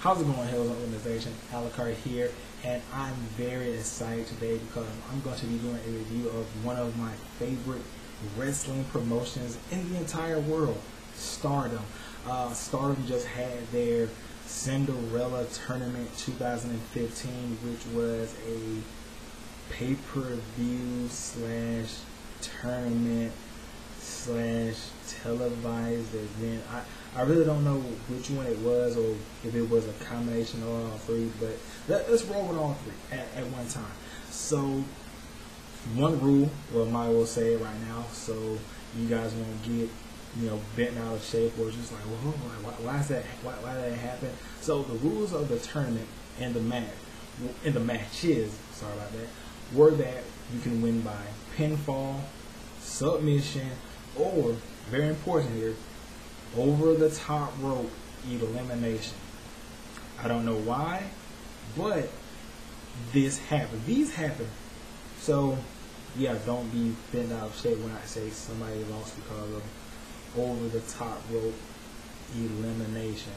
How's it going, Hills Organization? Alucard here, and I'm very excited today because I'm going to be doing a review of one of my favorite wrestling promotions in the entire world, Stardom. Stardom just had their Cinderella tournament 2015, which was a pay-per-view slash tournament slash televised event. I really don't know which one it was or if it was a combination of all three, but let's roll with all three at one time. So one rule, well, I might as well say it right now, so you guys won't get bent out of shape or just like, well, why is that? Why did that happen? So the rules of the tournament and the matches, sorry about that, were that you can win by pinfall, submission, or, very important here, over the top rope elimination. I don't know why, but this happened. These happen. So, yeah, don't be bent out of shape when I say somebody lost because of over the top rope elimination.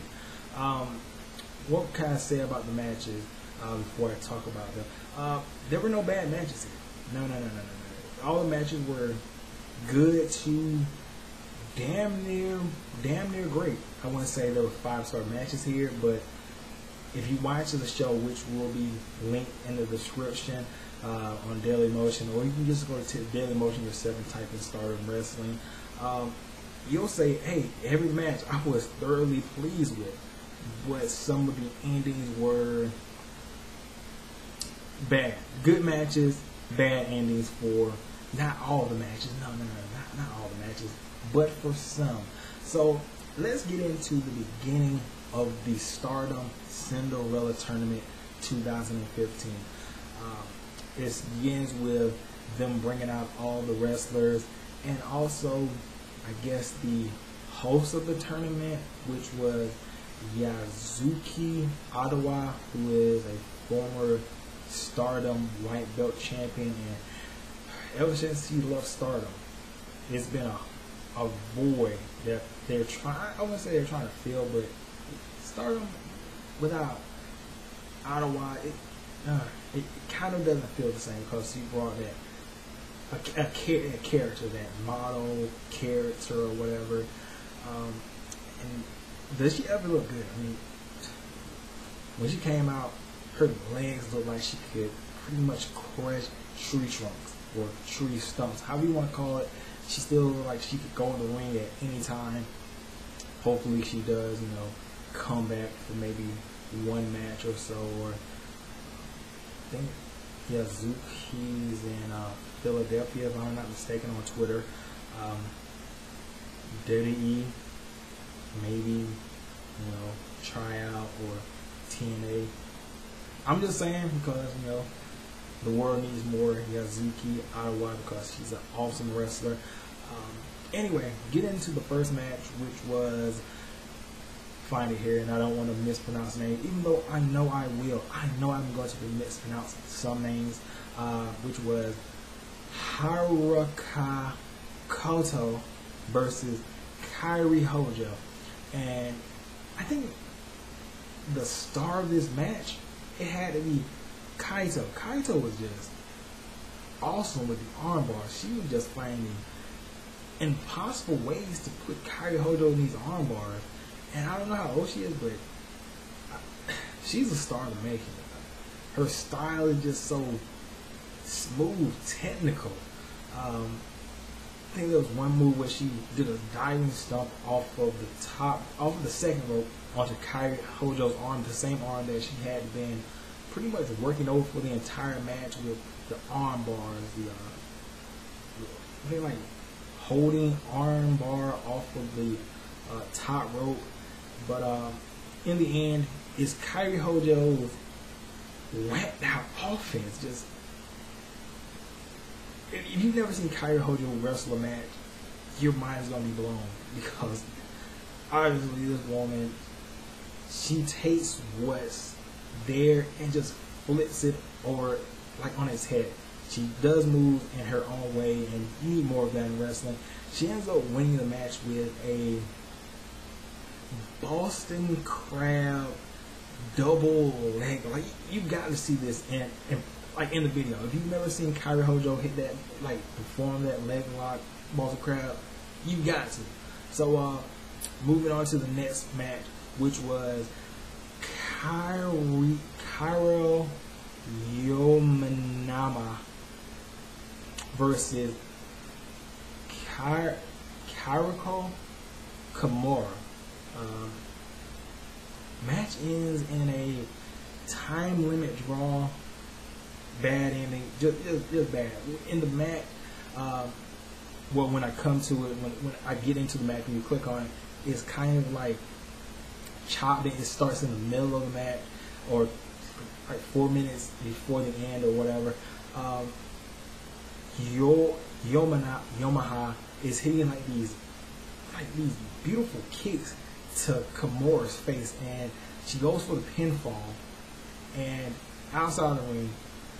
What can I say about the matches before I talk about them? There were no bad matches here. No. All the matches were good to damn near great. I wouldn't say there were 5-star matches here, but if you watch the show, which will be linked in the description on Daily Motion, or you can just go to Daily Motion yourself and type in Stardom Wrestling, you'll say, hey, every match I was thoroughly pleased with, but some of the endings were bad. Good matches, bad endings for not all the matches. No, not all the matches, but for some. So let's get into the beginning of the Stardom Cinderella Tournament 2015. It begins with them bringing out all the wrestlers and also, I guess, the host of the tournament, which was Yasuki Ottawa, who is a former Stardom white belt champion, and ever since he left Stardom, it's been a void that they're trying, I wouldn't say they're trying to fill, but Stardom without Ottawa, it kind of doesn't feel the same because he brought that a character, that model character or whatever. And does she ever look good? I mean, when she came out, her legs looked like she could pretty much crush tree trunks or tree stumps, however you want to call it. She still looked like she could go in the ring at any time. Hopefully she does, come back for maybe one match or so. Or I think Yasuki's in Philadelphia, if I'm not mistaken, on Twitter. WWE, maybe, try out, or TNA. I'm just saying because, the world needs more Yasuki Ottawa because she's an awesome wrestler. Anyway, get into the first match, which was, find it here, and I don't want to mispronounce names, even though I know I will. I know I'm going to mispronounce some names, which was Haruka Koto versus Kairi Hojo. And I think the star of this match, it had to be Kaito. Kaito was just awesome with the armbar. She was just finding impossible ways to put Kairi Hojo in these arm bars. And I don't know how old she is, but she's a star in the making. Her style is just so smooth, technical. I think there was one move where she did a diving stomp off of the second rope onto Kairi Hojo's arm, the same arm that she had been pretty much working over for the entire match with the arm bars, they like holding arm bar off of the top rope. But in the end, it's Kairi Hojo's whacked out offense. Just, if you've never seen Kairi Hojo wrestle a match, your mind is gonna be blown because obviously this woman, she takes what's there and just flips it over like on its head. She does move in her own way, and you need more of that in wrestling. She ends up winning the match with a Boston Crab double leg. Like you got to see this and like in the video. If you've never seen Kairi Hojo hit that, like perform that leg lock balls of crab, you got to. So moving on to the next match, which was Kairo Yomanama versus Kariko Kimura. Match ends in a time limit draw. Bad ending, just bad. In the match, well, when I come to it, when I get into the match, when you click on it, it's kind of like chopped. It starts in the middle of the match, or like 4 minutes before the end, or whatever. Yomaha is hitting like these beautiful kicks to Kimura's face, and she goes for the pinfall. And outside of the ring,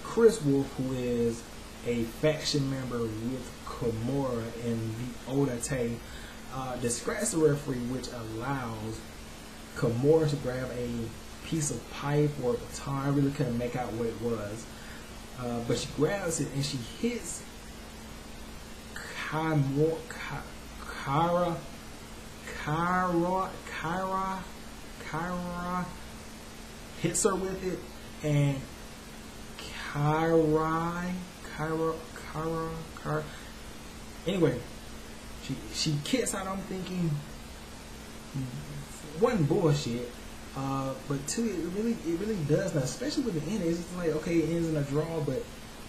Chris Wolf, who is a faction member with Kimura in the Odate, distracts the referee, which allows Kimura to grab a piece of pipe or a baton. I really couldn't make out what it was, but she grabs it and she hits Kyra hits her with it, and anyway, she kicks out. I'm thinking one bullshit, but two, it really does now, especially with the end. It's just like, okay, it ends in a draw, but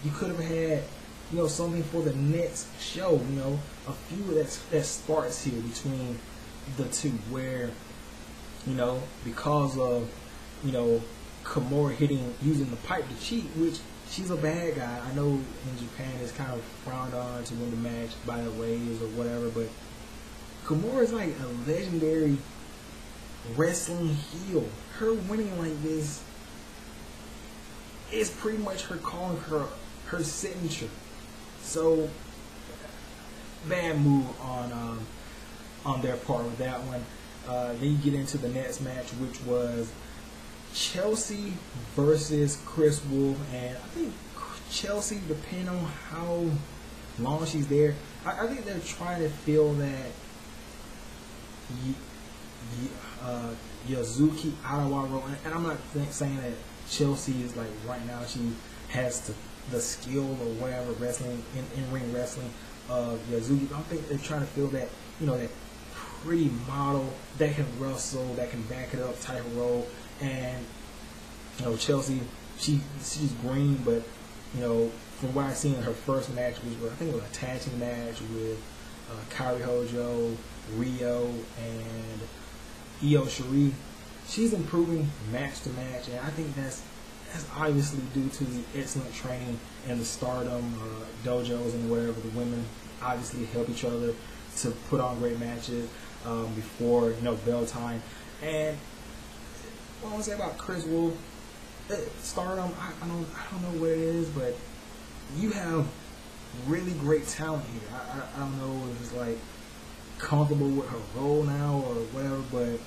you could have had, you know, something for the next show, you know, a few that sparks here between the two, where, you know, because of, you know, Kimura using the pipe to cheat, which she's a bad guy. I know in Japan it's kind of frowned on to win the match by the waves or whatever, but Kimura is like a legendary wrestling heel. Her winning like this is pretty much her calling her signature. So bad move on their part with that one. Then you get into the next match, which was Chelsea versus Chris Wolf, and I think Chelsea, depending on how long she's there, I think they're trying to fill that Yazuki Arawa role. And I'm not saying that Chelsea is like right now she has the skill or whatever wrestling in ring wrestling of Yazuki. I think they're trying to fill that, you know, that pretty model that can wrestle, that can back it up type of role. And you know, Chelsea, she's green, but you know, from what I seen in her first match, which I think it was a tag team match with Kairi Hojo, Rio, and Io Shirai, she's improving match to match, and I think that's obviously due to the excellent training and the Stardom dojos and wherever the women obviously help each other to put on great matches before, you know, bell time. And what I want to say about Chris Wolf, Stardom, I don't know what it is, but you have really great talent here. I don't know if it's like comfortable with her role now or whatever, but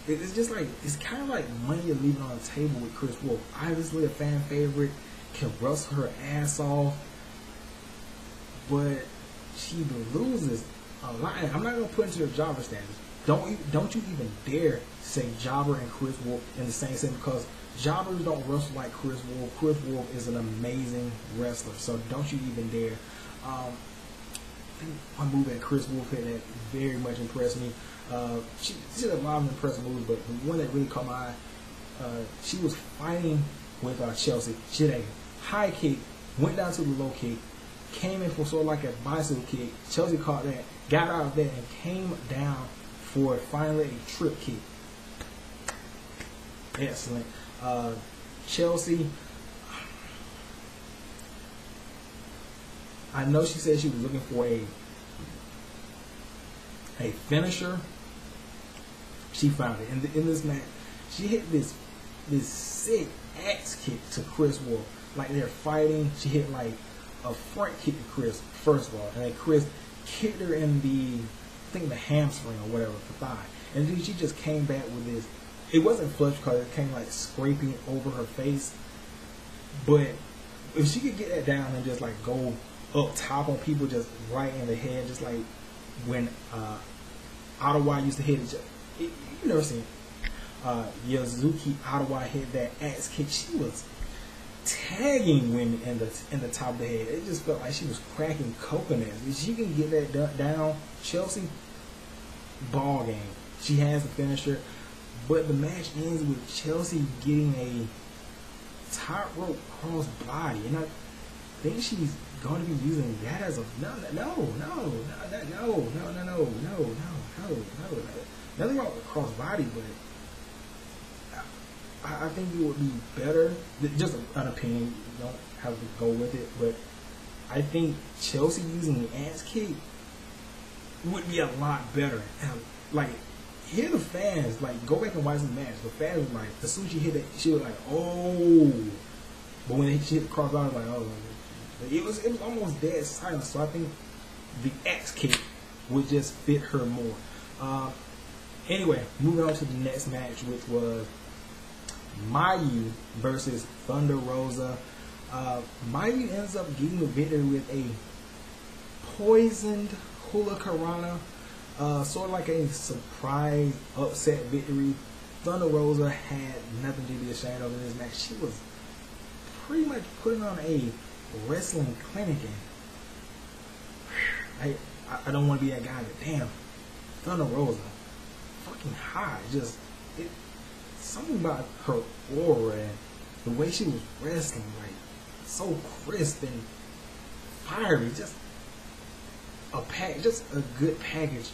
it's just like, it's kind of like money you're leaving on the table with Chris Wolf. Obviously a fan favorite, can wrestle her ass off, but she loses a lot. I'm not gonna put into her jobber status. Don't you even dare say Jobber and Chris Wolf in the same sentence, because jobbers don't wrestle like Chris Wolf. Chris Wolf is an amazing wrestler, so don't you even dare. One move that Chris Wolf had that very much impressed me. She did a lot of impressive moves, but the one that really caught my eye, she was fighting with Chelsea. She had a high kick, went down to the low kick, came in for sort of like a bicycle kick. Chelsea caught that, got out of that, and came down for finally a trip kick. Excellent. Chelsea, I know she said she was looking for a finisher. She found it. In this match, she hit this sick axe kick to Chris Wolf. Like they're fighting, she hit like a front kick to Chris, first of all, and then Chris kicked her in the hamstring or whatever, the thigh. And then she just came back with this it wasn't flush because it came like scraping over her face. But if she could get that down and just like go up top on people, just right in the head, just like when Ottawa used to hit it. You never seen Yuzuki Ottawa hit that axe kick. She was tagging women in the top of the head. It just felt like she was cracking coconuts. If she can get that down, Chelsea, ball game. She has the finisher, but the match ends with Chelsea getting a top rope cross body, and I think she's going to be using that as a nothing wrong with cross body, but I think it would be better. Just an opinion, you don't have to go with it, but I think Chelsea using the ass kick would be a lot better. And like, hear the fans, like, go back and watch the match. The fans were like, as soon as she hit it, she was like, oh. But when she hit the cross, I was like, oh. It was almost dead silent. So I think the axe kick would just fit her more. Anyway, moving on to the next match, which was Mayu versus Thunder Rosa. Mayu ends up getting the victory with a poisoned hurricanrana. Sort of like a surprise upset victory. Thunder Rosa had nothing to be ashamed of in this match. She was pretty much putting on a wrestling clinic, and I don't want to be that guy, but damn, Thunder Rosa, fucking high. Just something about her aura and the way she was wrestling, like so crisp and fiery. Just a good package.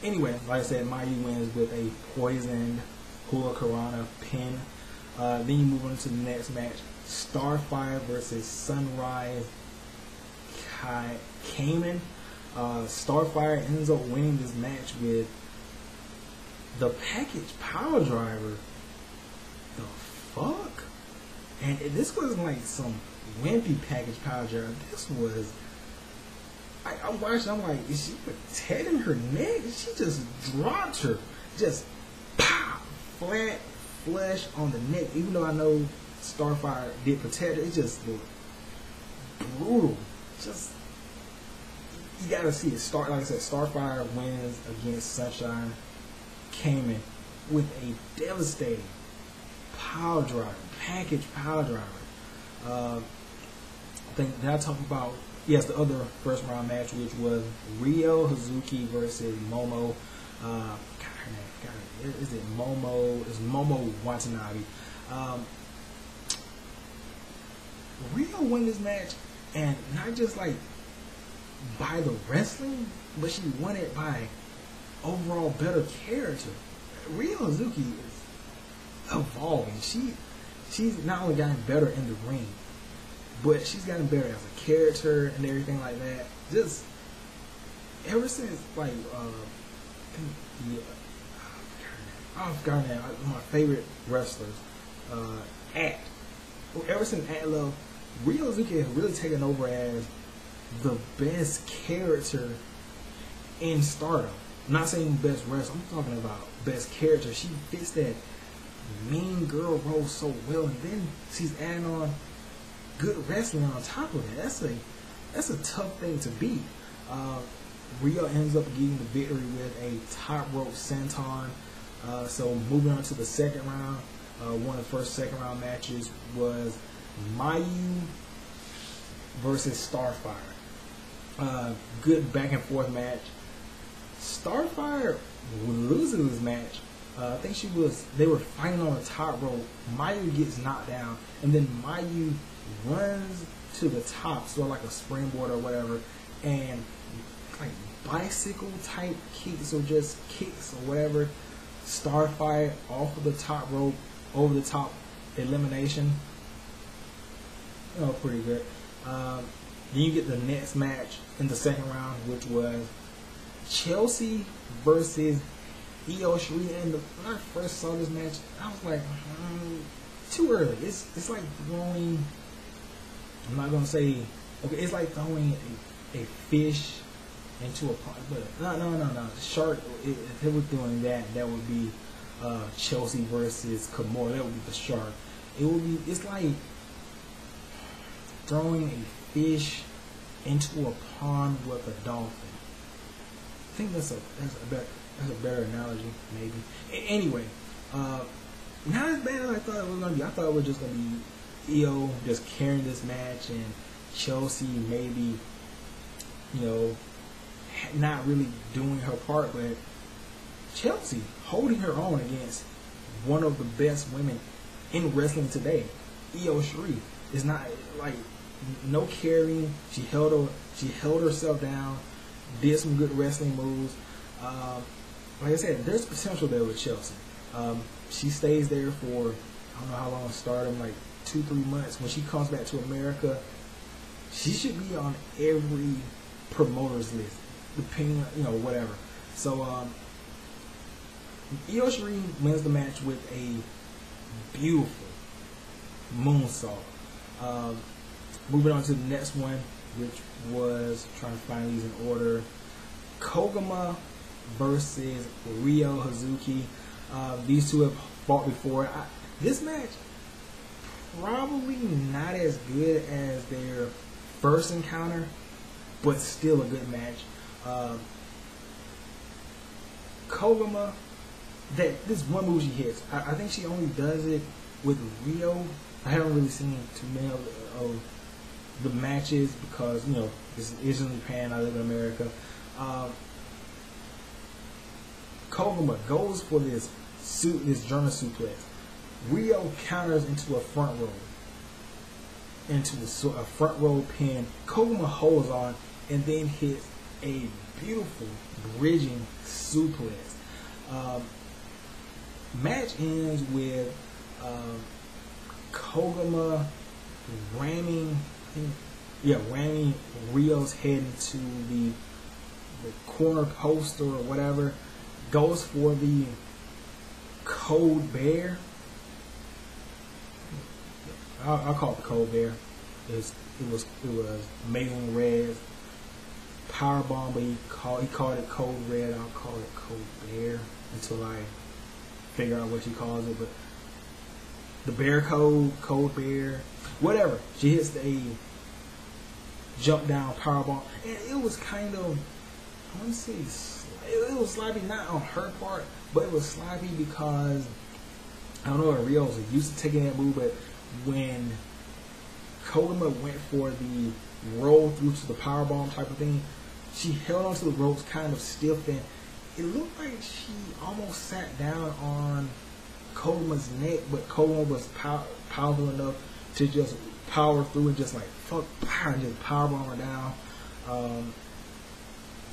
Anyway, like I said, Mayu wins with a poisoned hurricanrana pin. Then you move on to the next match. Starfire versus Sunrise Cayman. Starfire ends up winning this match with the package power driver. The fuck? And this wasn't like some wimpy package power driver. This was... I'm watching, I'm like, is she protecting her neck? She just dropped her. Just pop, flat, flush on the neck. Even though I know Starfire did protect her, it just looked brutal. Just, you gotta see it. Like I said, Starfire wins against Sunshine Cayman with a devastating power driver, package power driver. I think, did I talk about, yes, the other first round match, which was Ryo Hazuki versus Momo. Is it Momo? It's Momo Watanabe. Ryo won this match, and not just like by the wrestling, but she won it by overall better character. Ryo Hazuki is evolving. She's not only gotten better in the ring, but she's gotten better as a character and everything like that. Just ever since, like, I forgot now. My favorite wrestlers, ever since At Love, Ryo Hazuki has really taken over as the best character in Stardom. I'm not saying best wrestler. I'm talking about best character. She fits that mean girl role so well, and then she's adding on good wrestling on top of it. That's a tough thing to beat. Ryo ends up getting the victory with a top rope senton. So moving on to the second round, one of the first second round matches was Mayu versus Starfire. Good back and forth match. Starfire losing this match. I think they were fighting on the top rope. Mayu gets knocked down, and then Mayu runs to the top, sort of like a springboard or whatever, and like bicycle type kicks or just kicks or whatever. Starfire off of the top rope, over the top elimination. Pretty good. Then you get the next match in the second round, which was Chelsea versus Io Shirai. And when I first saw this match, I was like, too early. It's like throwing. I'm not gonna say. Okay, it's like throwing a fish into a but no. Shark. If they were doing that, that would be Chelsea versus Kimura. That would be the Shark. It would be. It's like throwing a fish into a pond with a dolphin. I think that's a better analogy, maybe. Anyway, not as bad as I thought it was gonna be. I thought it was just gonna be Io just carrying this match and Chelsea maybe, you know, not really doing her part, but Chelsea holding her own against one of the best women in wrestling today, Io Shirai. It's not like no carrying. She held herself down, did some good wrestling moves. Like I said, there's potential there with Chelsea. She stays there for, I don't know how long, Stardom, like 2-3 months. When she comes back to America, she should be on every promoter's list, depending on, you know, whatever. So Io Shirai wins the match with a beautiful moonsault. Moving on to the next one, which was, trying to find these in order, Koguma versus Ryo Hazuki. These two have fought before. This match, probably not as good as their first encounter, but still a good match. Koguma, this one move she hits, I think she only does it with Ryo. I haven't really seen too many of the matches because, you know, this is in Japan, I live in America. Koguma goes for this German suplex. Ryo counters into a front row, a front row pin. Koguma holds on and then hits a beautiful bridging suplex. Match ends with Koguma ramming Ryo's head into the corner post or whatever. Goes for the Cold Bear. I'll call it the Cold Bear. It was Maylin Red Powerbomb, but he called it Cold Red. I'll call it Cold Bear until I figure out what she calls it. But the Bear Code, Cold Bear, whatever. She hits a jump down powerbomb, and it was kind of, I want to say, it was sloppy, not on her part, but it was sloppy because, I don't know if Ryo was used to taking that move, but when Koguma went for the roll through to the powerbomb type of thing, she held onto the ropes kind of stiff, and it looked like she almost sat down on Koguma's neck, but Koguma was powerful enough to just power through and just like fuck, and just powerbomb her down.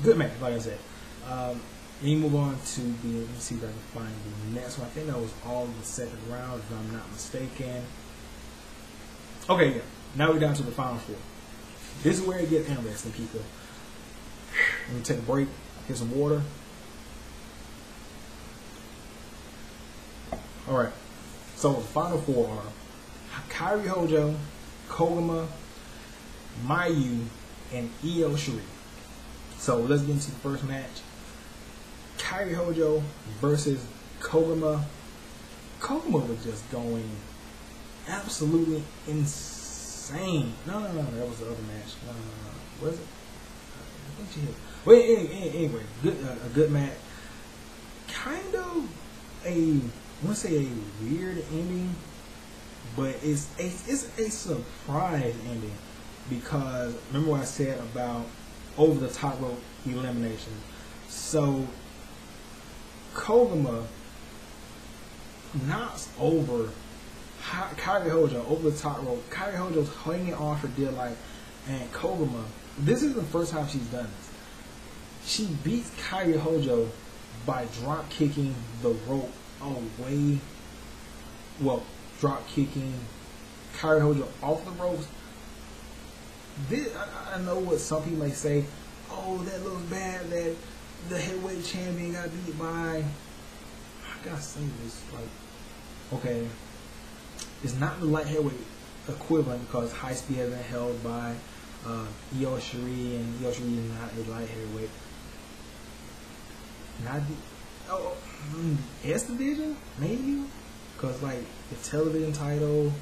Good match, like I said. Then you move on to the, let me see if I can find the next one. I think that was all in the second round, if I'm not mistaken. Okay, yeah. Now we're down to the final four. This is where it gets interesting, people. Let me take a break, get some water. Alright. So the final four are Kairi Hojo, Koguma, Mayu, and Io Shirai. So let's get into the first match. Kairi Hojo versus Koguma. Koguma was just going absolutely insane. No, that was the other match. No. Was it? I think she hit. Well, anyway, a good match. Kind of I want to say a weird ending, but it's a surprise ending because remember what I said about over the top rope elimination. So Koguma knocks over Kairi Hojo over the top rope. Kairi Hojo's hanging on for dear life, and Koguma, this is the first time she's done this. She beats Kairi Hojo by drop kicking the rope away. Well, drop kicking Kairi Hojo off the ropes. This, I know what some people may say, oh, that looks bad that the heavyweight champion got beat by, I gotta say this, like, okay, it's not the light heavyweight equivalent because High Speed has been held by Io Shirai, and Io Shirai is not a light heavyweight. Not the S division, maybe, because like the television title.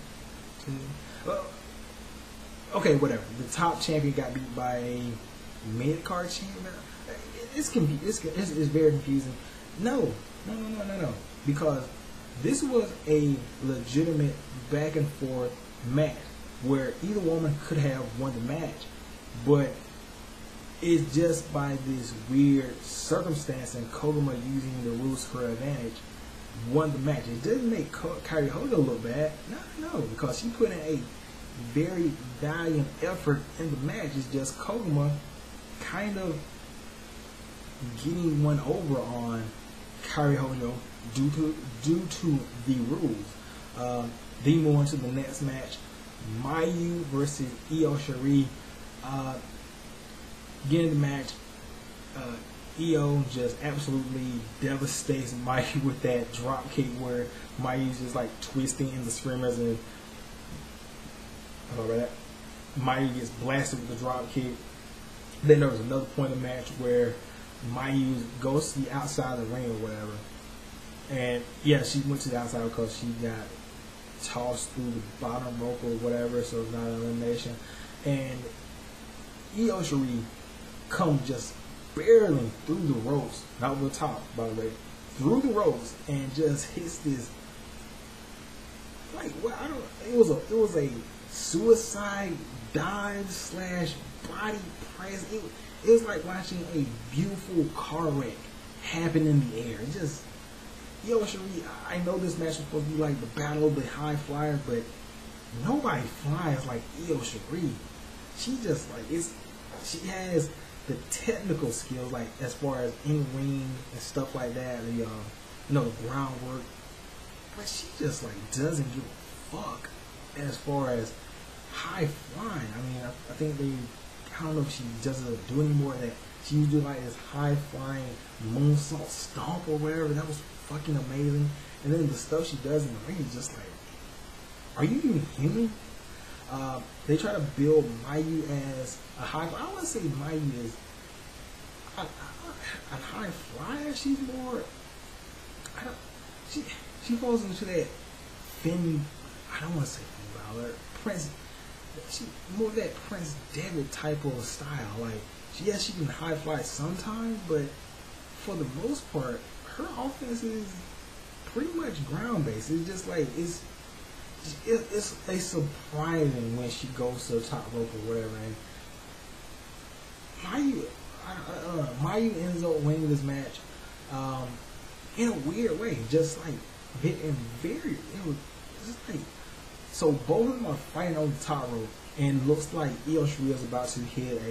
Well, okay, whatever. The top champion got beat by a mid card champion. It's very confusing. No, because this was a legitimate back and forth match where either woman could have won the match, but it's just by this weird circumstance and Koguma using the rules to her advantage won the match. It doesn't make Kairi Hojo look bad. No, because she put in a very valiant effort in the match. It's just Koguma kind of getting one over on Kairi Hojo due to the rules. Then move on to the next match, Mayu versus Io Shirai. Getting the match, Io just absolutely devastates Mayu with that drop kick where Mayu's just like twisting in the screamers, and Mayu gets blasted with the drop kick. Then there was another point in the match where Mayu goes to the outside of the ring or whatever, and yeah, she went to the outside because she got tossed through the bottom rope or whatever, so it's not an elimination. And Io Shirai comes just barreling through the ropes, not over the top, by the way, through the ropes, and just hits this like it was a suicide dive / body press. It was like watching a beautiful car wreck happen in the air. It just, Io Shirai, I know this match was supposed to be like the battle of the high flyers, but nobody flies like Io Shirai. She just like she has the technical skills, like as far as in ring and stuff like that, the the groundwork, but she just like doesn't give a fuck as far as high flying. I mean, I think I don't know if she doesn't do any more of that. She used to do like this high flying moonsault stomp or whatever. That was fucking amazing. And then the stuff she does in the ring is just like, are you even human? They try to build Mayu as a high flyer. I don't want to say Mayu is a high flyer. She's more, she falls into that Finn, I don't want to say Finn Balor, Prince, she more of that Prince Devitt type of style. Like, yes, she can high fly sometimes, but for the most part, her offense is pretty much ground based. It's just like, it's a surprising when she goes to the top rope or whatever. And Mayu ends up winning this match in a weird way, just like it was just like, so both of them are fighting on the top rope, and looks like Io Shirai is about to hit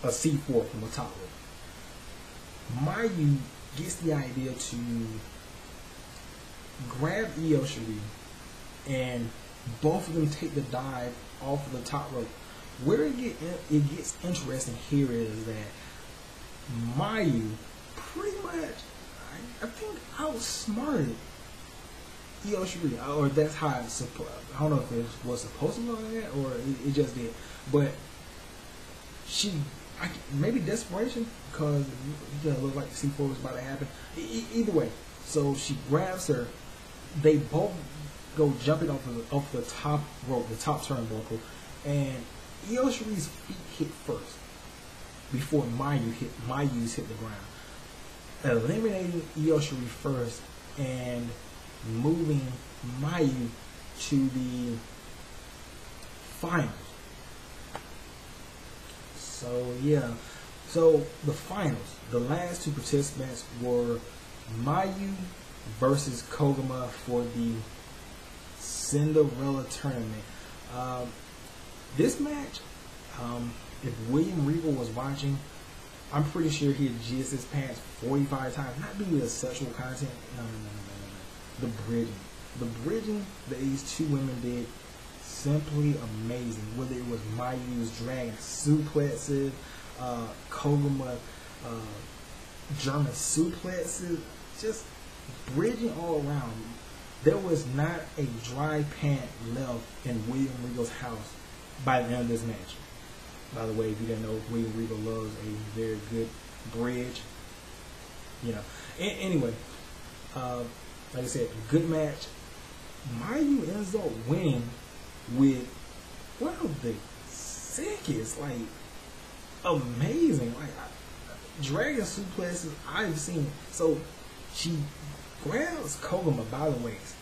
a C4 from the top rope. Mayu gets the idea to grab Io Shirai, and both of them take the dive off of the top rope. Where it gets interesting here is that Mayu pretty much, I think, outsmarted Io Shirai, or that's how I don't know if it was supposed to look like that or it just did, but maybe desperation, because it doesn't look like the C4 was about to happen. Either way, so she grabs her. They both go jumping off the top rope, the top turnbuckle, and Io Shirai's feet hit first before Mayu's hit the ground, eliminating Io Shirai first and moving Mayu to the finals. So yeah, so the finals, the last two participants were Mayu versus Koguma for the Cinderella tournament. This match, if William Regal was watching, I'm pretty sure he had jizzed his pants 45 times. Not due to sexual content. No. The bridging that these two women did, simply amazing. Whether it was Mayu's dragon suplexes, Koguma German suplexes, just bridging all around. There was not a dry pant left in William Regal's house by the end of this match. By the way, if you didn't know, William Regal loves a very good bridge. You know. Anyway, like I said, good match. Mayu ends up winning with one of the sickest, like, amazing, like, dragon suplexes I've seen. So she grabs Koguma by the waist,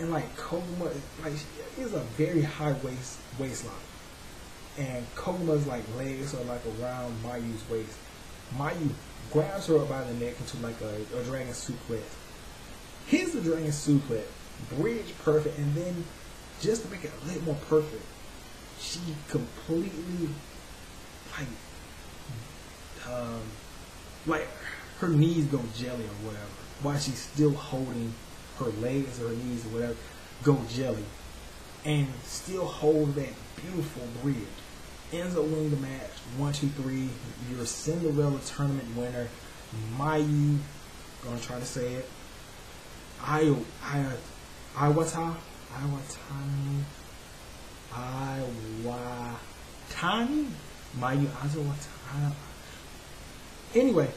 and like Koguma, like, is a very high waistline, and Koguma's like legs are like around Mayu's waist. Mayu grabs her up by the neck into like a dragon suplex. Here's the dragon suplex, bridge perfect, and then just to make it a little more perfect, she completely like her knees go jelly or whatever, while she's still holding her legs or her knees or whatever go jelly, and still hold that beautiful bridge. Ends up winning the match 1, 2, 3. Your Cinderella tournament winner, Mayu. Gonna try to say it. Iwatani. Mayu Iwatani. Anyway,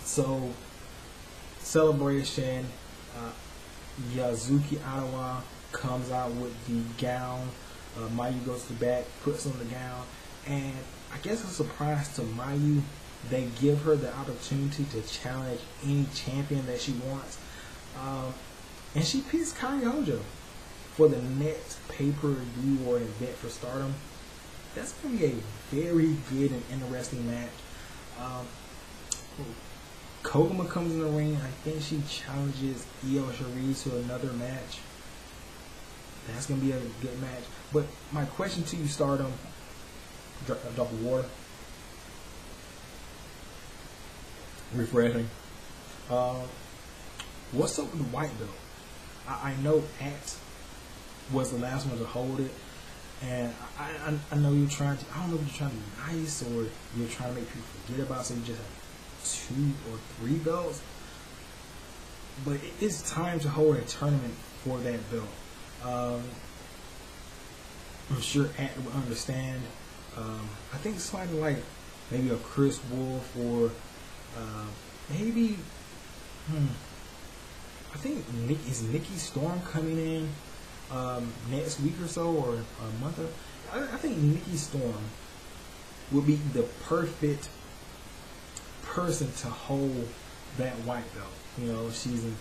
so celebration. Yazuki Awa comes out with the gown. Mayu goes to the back, puts on the gown, and I guess a surprise to Mayu, they give her the opportunity to challenge any champion that she wants, and she picks Kairi Hojo for the next pay-per-view or event for Stardom. That's going to be a very good and interesting match. Koguma comes in the ring. I think she challenges Io Shirai to another match. That's going to be a good match. But my question to you, Stardom, drop of water, refreshing. What's up with the white belt? I know Axe was the last one to hold it, and I know you're trying to, I don't know if you're trying to be nice or you're trying to make people forget about it, so you just have 2 or 3 belts. But it's time to hold a tournament for that belt. I'm sure Act will understand. I think somebody like maybe a Chris Wolf or maybe I think is Nikki Storm coming in next week or so, or a month. I think Nikki Storm would be the perfect person to hold that white belt. You know, she's in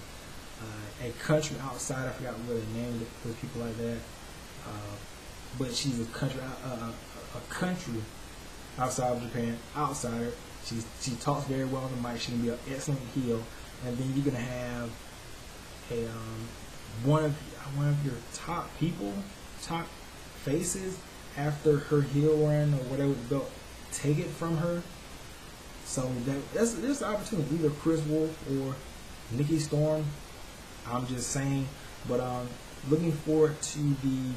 a country outside. I forgot what the name for people like that. But she's a country outside of Japan, outsider. She talks very well on the mic. She can be an excellent heel, and then you're gonna have a one of your top faces after her heel run or whatever the belt, take it from her. So there's an opportunity, either Chris Wolf or Nikki Storm. I'm just saying, but looking forward to the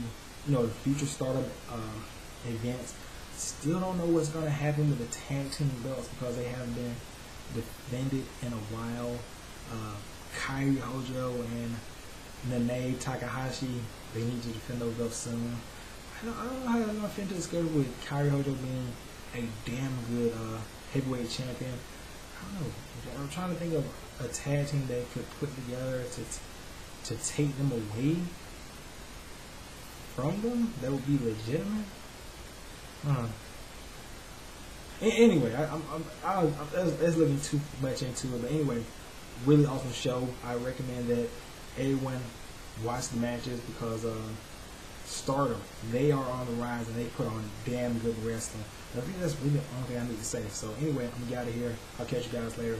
future Stardom events. Still don't know what's going to happen with the tag team belts because they haven't been defended in a while. Kairi Hojo and Nanae Takahashi, they need to defend those belts soon. I don't know how they're going to fit into the schedule with Kairi Hojo being a damn good heavyweight champion. I don't know. I'm trying to think of a tag team they could put together to take them away from them that would be legitimate. Anyway, that's looking too much into it. But anyway, really awesome show. I recommend that everyone watch the matches because Stardom, they are on the rise and they put on damn good wrestling. I think that's really the only thing I need to say. So anyway, I'm gonna get out of here. I'll catch you guys later.